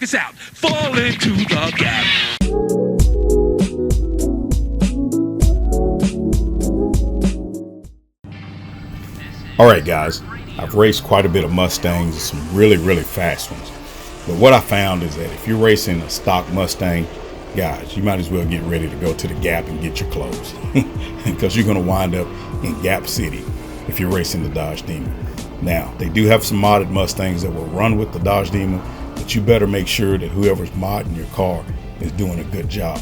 this out. Fall into the gap. All right, guys, I've raced quite a bit of Mustangs, some really, really fast ones. But what I found is that if you're racing a stock Mustang, guys, you might as well get ready to go to the Gap and get your clothes because you're going to wind up in Gap City if you're racing the Dodge Demon. Now, they do have some modded Mustangs that will run with the Dodge Demon, but you better make sure that whoever's modding your car is doing a good job.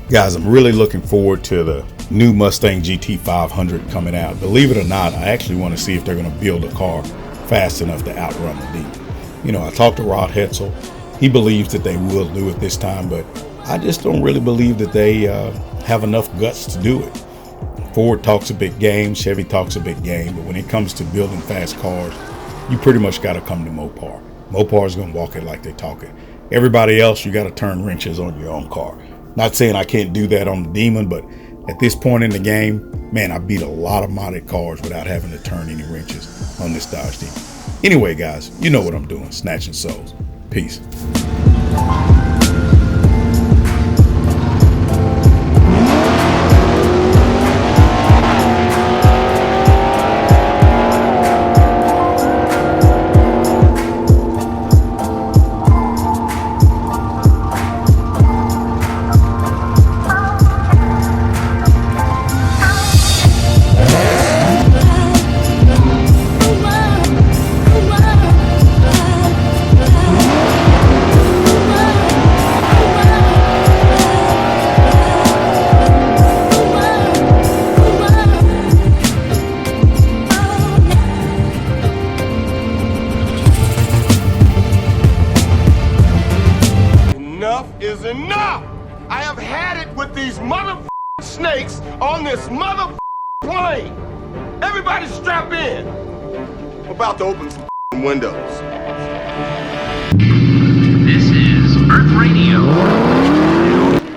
Guys, I'm really looking forward to the new Mustang GT500 coming out. Believe it or not, I actually want to see if they're going to build a car fast enough to outrun the Demon. You know, I talked to Rod Hetzel. He believes that they will do it this time, but I just don't really believe that they have enough guts to do it. Ford talks a big game, Chevy talks a big game, but when it comes to building fast cars, you pretty much got to come to Mopar. Mopar is going to walk it like they talk it. Everybody else, you got to turn wrenches on your own car. Not saying I can't do that on the Demon, but at this point in the game, man, I beat a lot of modded cars without having to turn any wrenches on this Dodge Demon. Anyway, guys, you know what I'm doing, snatching souls. Peace. Is enough! I have had it with these mother snakes on this mother plane! Everybody strap in! I'm about to open some windows. This is Earth Radio.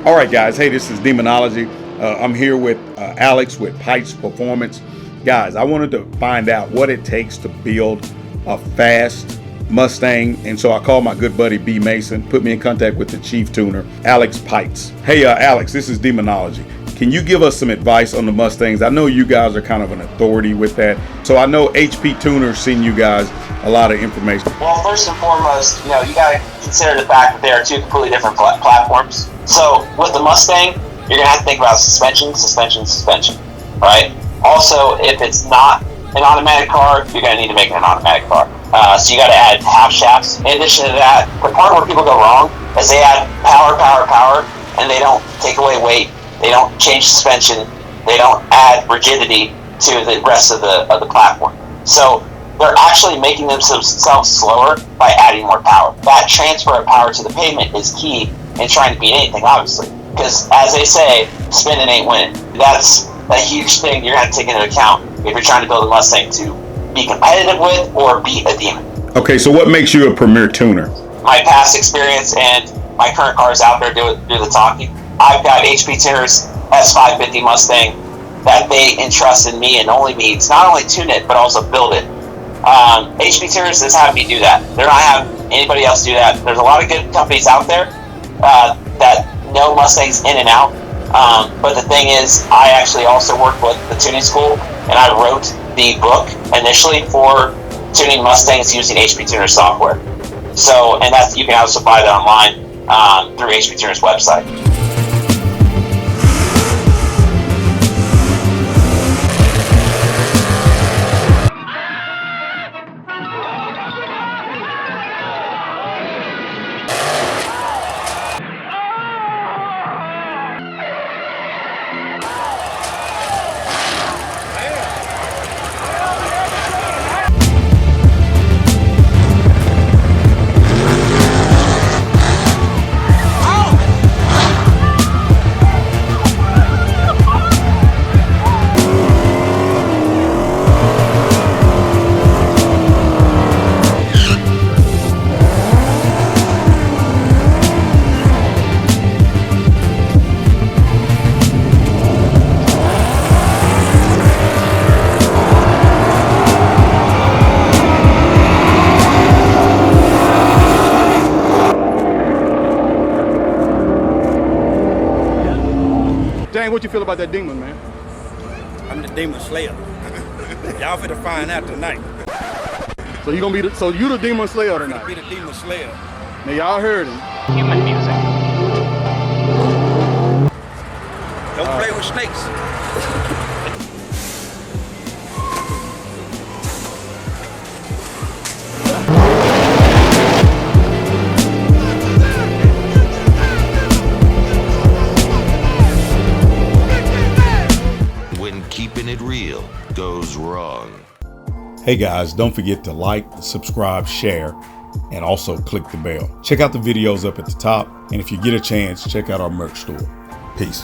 All right, guys. Hey, this is Demonology. I'm here with Alex with Peitz Performance. Guys, I wanted to find out what it takes to build a fast Mustang, and so I called my good buddy B Mason, put me in contact with the chief tuner, Alex Peitz. Hey, Alex, this is Demonology. Can you give us some advice on the Mustangs? I know you guys are kind of an authority with that, so I know HP Tuners send you guys a lot of information. Well, first and foremost, you got to consider the fact that they are two completely different platforms. So with the Mustang, you're going to have to think about suspension, right? Also, if it's not an automatic car, you're going to need to make it an automatic car. So you got to add half shafts. In addition to that, the part where people go wrong is they add power, and they don't take away weight. They don't change suspension. They don't add rigidity to the rest of the platform. So they're actually making themselves slower by adding more power. That transfer of power to the pavement is key in trying to beat anything, obviously. Because as they say, spinning ain't winning. That's a huge thing you're going to take into account if you're trying to build a Mustang to be competitive with or beat a Demon. Okay, so what makes you a premier tuner? My past experience and my current cars out there do the talking. I've got HP Tuners S550 Mustang that they entrust in me and only me to not only tune it but also build it. HP Tuners is having me do that. They're not having anybody else do that. There's a lot of good companies out there that know Mustangs in and out. But the thing is, I actually also worked with the tuning school, and I wrote the book initially for tuning Mustangs using HP Tuner software. So, and that's, you can also buy that online through HP Tuner's website. you feel about that demon, man? I'm the demon slayer. Y'all finna find out tonight. So you gonna be so you the demon slayer tonight? Be the demon slayer. Now y'all heard him. Human music. Don't play with snakes. When keeping it real goes wrong. Hey guys, don't forget to like, subscribe, share, and also click the bell. Check out the videos up at the top, and if you get a chance, check out our merch store. Peace.